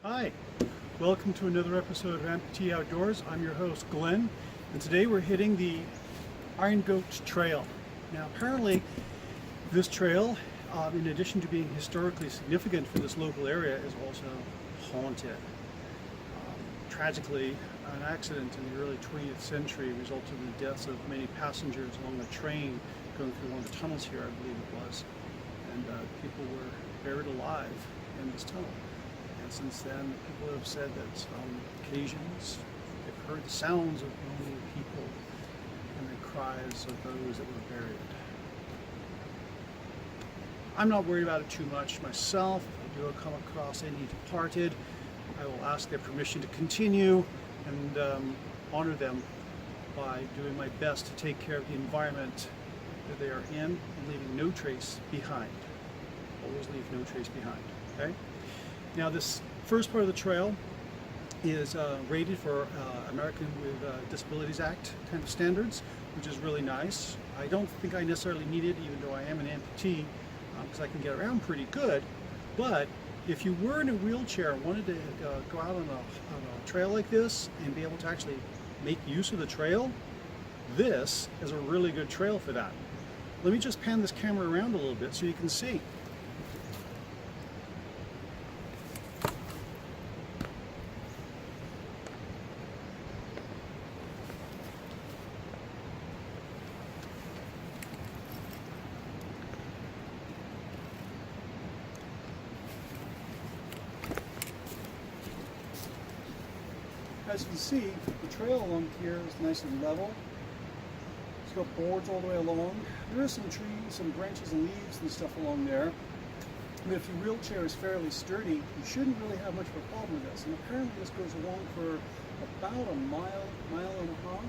Hi, welcome to another episode of Amputee Outdoors. I'm your host Glenn, and today we're hitting the Iron Goat Trail. Now apparently this trail, in addition to being historically significant for this local area, is also haunted. Tragically, an accident in the early 20th century resulted in the deaths of many passengers along a train going through one of the tunnels here, I believe it was, and people were buried alive in this tunnel. And since then, people have said that on occasions they've heard the sounds of moaning people and the cries of those that were buried. I'm not worried about it too much myself. If I do come across any departed, I will ask their permission to continue and honor them by doing my best to take care of the environment that they are in and leaving no trace behind. Always leave no trace behind, okay? Now this first part of the trail is rated for American with Disabilities Act kind of standards, which is really nice. I don't think I necessarily need it, even though I am an amputee, because I can get around pretty good. But if you were in a wheelchair and wanted to go out on a trail like this and be able to actually make use of the trail, this is a really good trail for that. Let me just pan this camera around a little bit so you can see. As you can see, the trail along here is nice and level. It's got boards all the way along. There is some trees, some branches and leaves and stuff along there. But if your wheelchair is fairly sturdy, you shouldn't really have much of a problem with this. And apparently this goes along for about a mile and a half.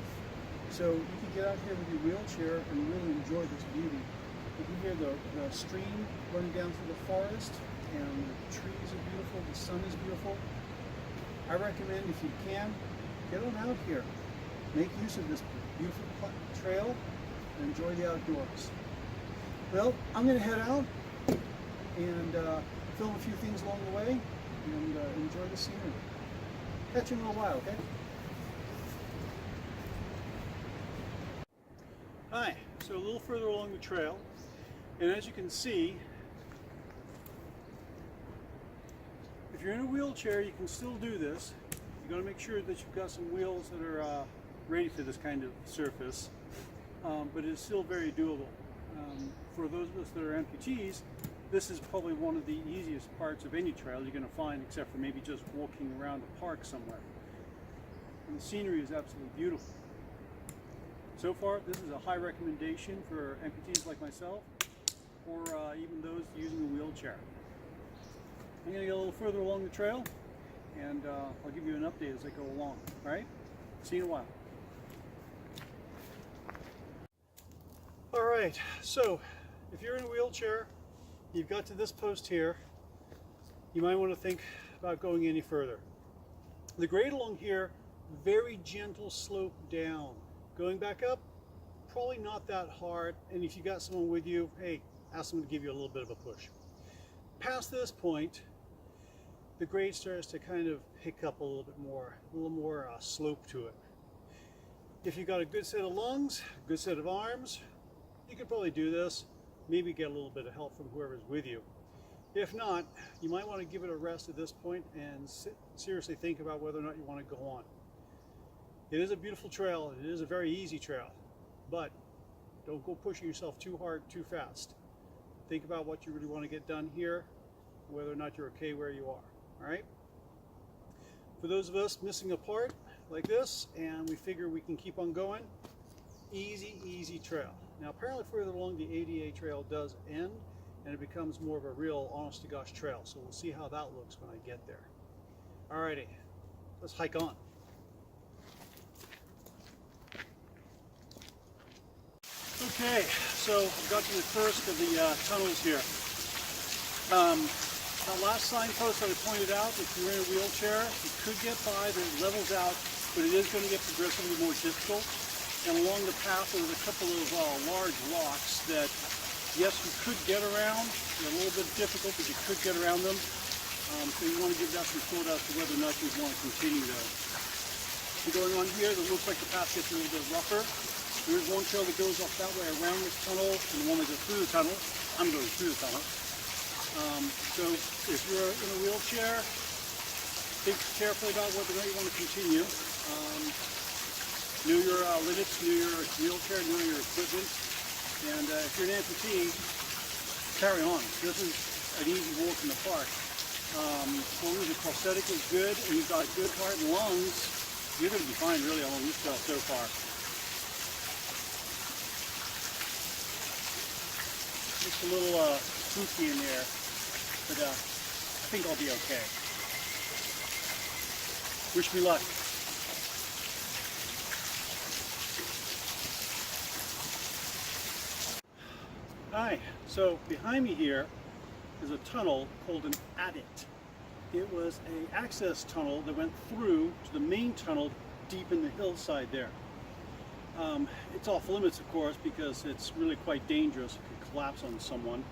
So you can get out here with your wheelchair and really enjoy this beauty. You can hear the stream running down through the forest, and the trees are beautiful, the sun is beautiful. I recommend, if you can, get on out here. Make use of this beautiful trail and enjoy the outdoors. Well, I'm going to head out and film a few things along the way and enjoy the scenery. Catch you in a little while, okay? Hi, so a little further along the trail, and as you can see, if you're in a wheelchair, you can still do this. You got to make sure that you've got some wheels that are ready for this kind of surface, but it's still very doable. For those of us that are amputees, this is probably one of the easiest parts of any trail you're going to find, except for maybe just walking around a park somewhere. And the scenery is absolutely beautiful. So far, this is a high recommendation for amputees like myself, or even those using a wheelchair. I'm going to get a little further along the trail, and I'll give you an update as I go along. All right? See you in a while. All right, so if you're in a wheelchair, you've got to this post here, you might want to think about going any further. The grade along here, very gentle slope down. Going back up, probably not that hard, and if you got someone with you, hey, ask them to give you a little bit of a push. Past this point, the grade starts to kind of pick up a little more slope to it. If you've got a good set of lungs, a good set of arms, you could probably do this. Maybe get a little bit of help from whoever's with you. If not, you might want to give it a rest at this point and seriously think about whether or not you want to go on. It is a beautiful trail, and it is a very easy trail, but don't go pushing yourself too hard, too fast. Think about what you really want to get done here, whether or not you're okay where you are. All right? For those of us missing a part like this, and we figure we can keep on going, easy trail. Now apparently further along the ADA trail does end, and it becomes more of a real honest to gosh trail. So we'll see how that looks when I get there. Alrighty, let's hike on. Okay, so I've got to the first of the tunnels here. That last signpost that I pointed out, if you're in a wheelchair, you could get by, but it levels out, but it is going to get progressively more difficult. And along the path, there's a couple of large rocks that, yes, you could get around. They're a little bit difficult, but you could get around them. So you want to give that some thought as to whether or not you want to continue though. So going on here, it looks like the path gets a little bit rougher. There is one trail that goes off that way around this tunnel, and the one that goes through the tunnel. I'm going through the tunnel. So if you're in a wheelchair, think carefully about whether or not you want to continue. Know your limits, know your wheelchair, know your equipment. And if you're an amputee, carry on. This is an easy walk in the park. As long as your prosthetic is good and you've got good heart and lungs, you're going to be fine really along this trail so far. Just a little spooky in there, but I think I'll be okay. Wish me luck. Hi, so behind me here is a tunnel called an adit. It was an access tunnel that went through to the main tunnel deep in the hillside there. It's off limits, of course, because it's really quite dangerous. It could collapse on someone.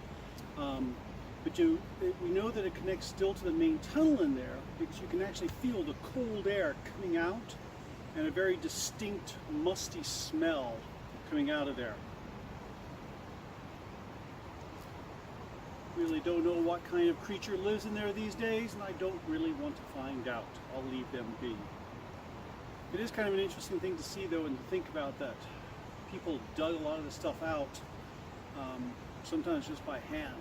But we know that it connects still to the main tunnel in there because you can actually feel the cold air coming out and a very distinct musty smell coming out of there. Really don't know what kind of creature lives in there these days, and I don't really want to find out. I'll leave them be. It is kind of an interesting thing to see though, and to think about that people dug a lot of this stuff out, sometimes just by hand,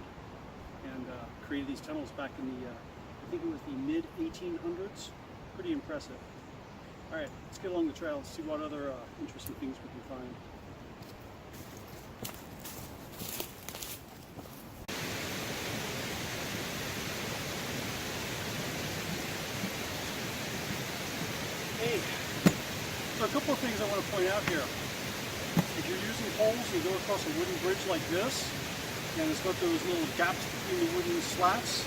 and created these tunnels back in the, I think it was the mid-1800s. Pretty impressive. All right, let's get along the trail and see what other interesting things we can find. Hey, so a couple of things I want to point out here. If you're using poles, you go across a wooden bridge like this, and it's got those little gaps between the wooden slats.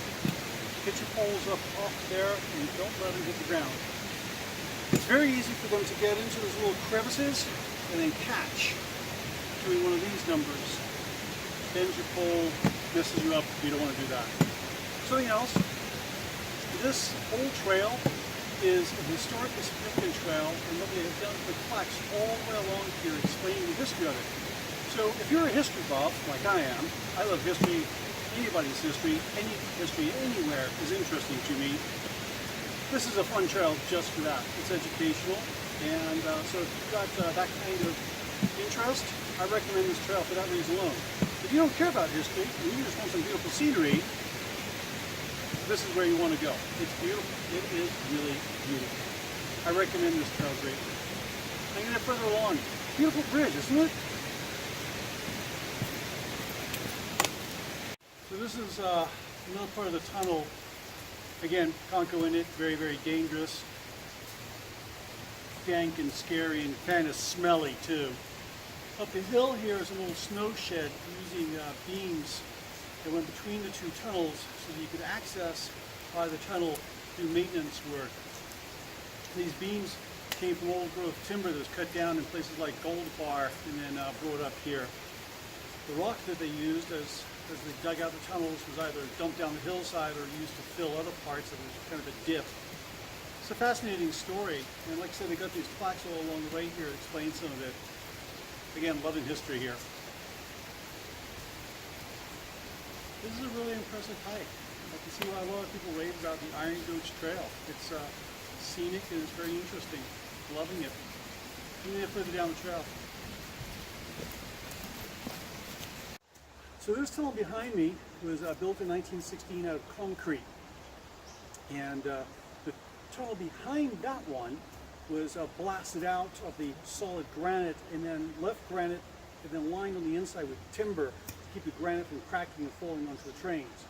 Get your poles up off there and don't let them hit the ground. It's very easy for them to get into those little crevices and then catch doing one of these numbers. Bends your pole, messes you up. You don't want to do that. Something else, this whole trail is a historically significant trail, and what they have done with plaques all the way along here explaining the history of it. So if you're a history buff, like I am, I love history, anybody's history, any history anywhere is interesting to me. This is a fun trail just for that. It's educational, and so if you've got that kind of interest, I recommend this trail for that reason alone. If you don't care about history, and you just want some beautiful scenery, this is where you want to go. It's beautiful. It is really beautiful. I recommend this trail greatly. I'm going to get further along. Beautiful bridge, isn't it? So this is another part of the tunnel. Again, can't go in it. Very, very dangerous. Dank and scary and kind of smelly too. Up the hill here is a little snow shed using beams that went between the two tunnels so that you could access by the tunnel do maintenance work. These beams came from old growth timber that was cut down in places like Gold Bar and then brought up here. The rock that they used as they dug out the tunnels was either dumped down the hillside or used to fill other parts of it, kind of a dip. It's a fascinating story, and like I said, they got these plaques all along the way here to explain some of it. Again, loving history here. This is a really impressive hike. I can see why a lot of people rave about the Iron Gulch Trail. It's scenic and it's very interesting. Loving it. Moving it further down the trail. So this tunnel behind me was built in 1916 out of concrete. And the tunnel behind that one was blasted out of the solid granite and then left granite and then lined on the inside with timber to keep the granite from cracking and falling onto the trains.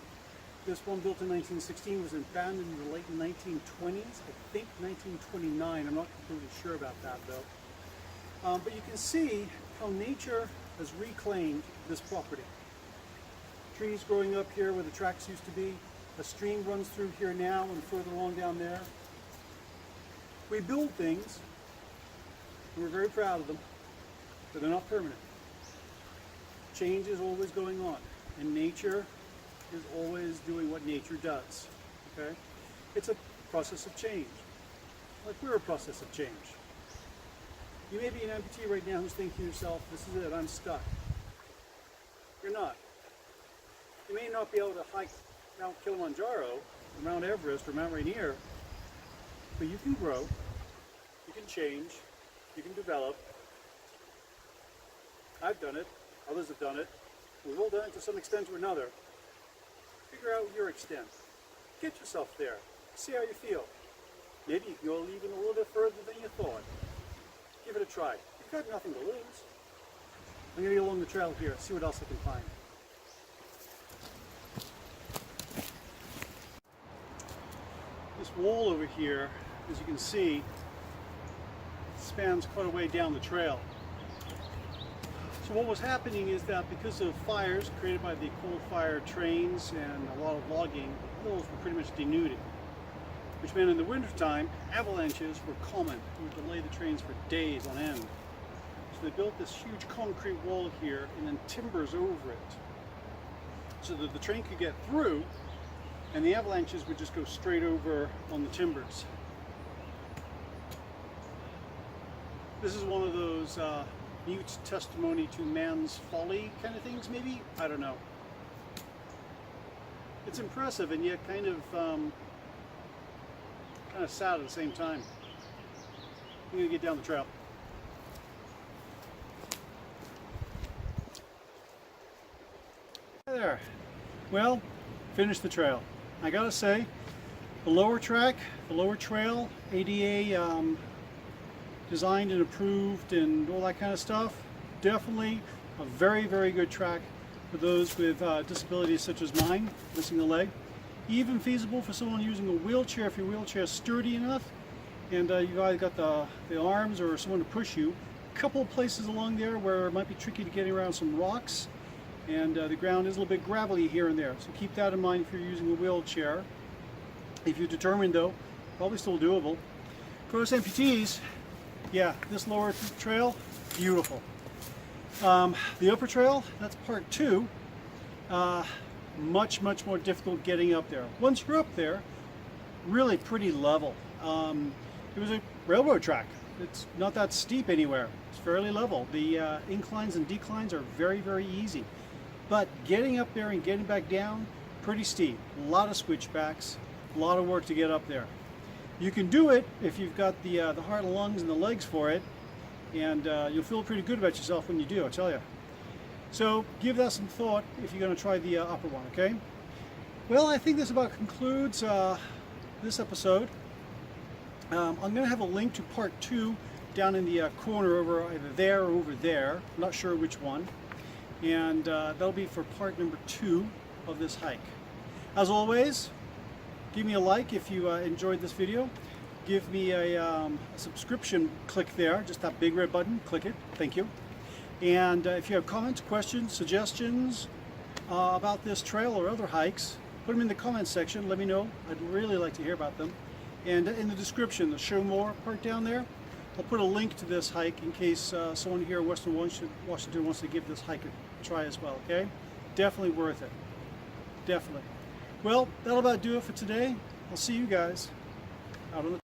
This one, built in 1916, was abandoned in the late 1920s, I think 1929. I'm not completely sure about that though. But you can see how nature has reclaimed this property. Trees growing up here where the tracks used to be. A stream runs through here now and further along down there. We build things, and we're very proud of them, but they're not permanent. Change is always going on, and nature is always doing what nature does. okay? It's a process of change. Like we're a process of change. You may be an amputee right now who's thinking to yourself, this is it, I'm stuck. You're not. You may not be able to hike Mount Kilimanjaro, or Mount Everest, or Mount Rainier, but you can grow, you can change, you can develop. I've done it, others have done it. We've all done it to some extent or another. Figure out your extent. Get yourself there. See how you feel. Maybe you can go even a little bit further than you thought. Give it a try. You've got nothing to lose. I'm going to get along the trail here, see what else I can find. This wall over here, as you can see, spans quite a way down the trail. So what was happening is that because of fires created by the coal-fired trains and a lot of logging, hills were pretty much denuded, which meant in the wintertime, avalanches were common. It would delay the trains for days on end. So they built this huge concrete wall here and then timbers over it so that the train could get through and the avalanches would just go straight over on the timbers. This is one of those mute testimony to man's folly kind of things, maybe? I don't know. It's impressive and yet kind of sad at the same time. I'm gonna get down the trail. Hi there. Well, finished the trail. I gotta say, the lower track, the lower trail, ADA designed and approved and all that kind of stuff, definitely a very, very good track for those with disabilities such as mine, missing a leg. Even feasible for someone using a wheelchair if your wheelchair is sturdy enough and you've either got the arms or someone to push you. A couple of places along there where it might be tricky to get around some rocks and the ground is a little bit gravelly here and there. So keep that in mind if you're using a wheelchair. If you're determined though, probably still doable. For us amputees, yeah, this lower trail, beautiful. The upper trail, that's part 2. Much more difficult getting up there. Once you're up there, really pretty level. It was a railroad track. It's not that steep anywhere. It's fairly level. The inclines and declines are very, very easy. But getting up there and getting back down, pretty steep. A lot of switchbacks, a lot of work to get up there. You can do it if you've got the heart and lungs and the legs for it, and you'll feel pretty good about yourself when you do, I tell you. So give that some thought if you're going to try the upper one, okay? Well, I think this about concludes this episode. I'm going to have a link to part 2 down in the corner over either there or over there. I'm not sure which one. And that'll be for part number 2 of this hike. As always, give me a like if you enjoyed this video. Give me a subscription, click there, just that big red button, click it, thank you. And if you have comments, questions, suggestions about this trail or other hikes, put them in the comments section, let me know. I'd really like to hear about them. And in the description, the show more part down there, I'll put a link to this hike in case someone here in Western Washington wants to give this hike a try as well, okay? Definitely worth it, definitely. Well, that'll about do it for today. I'll see you guys out on the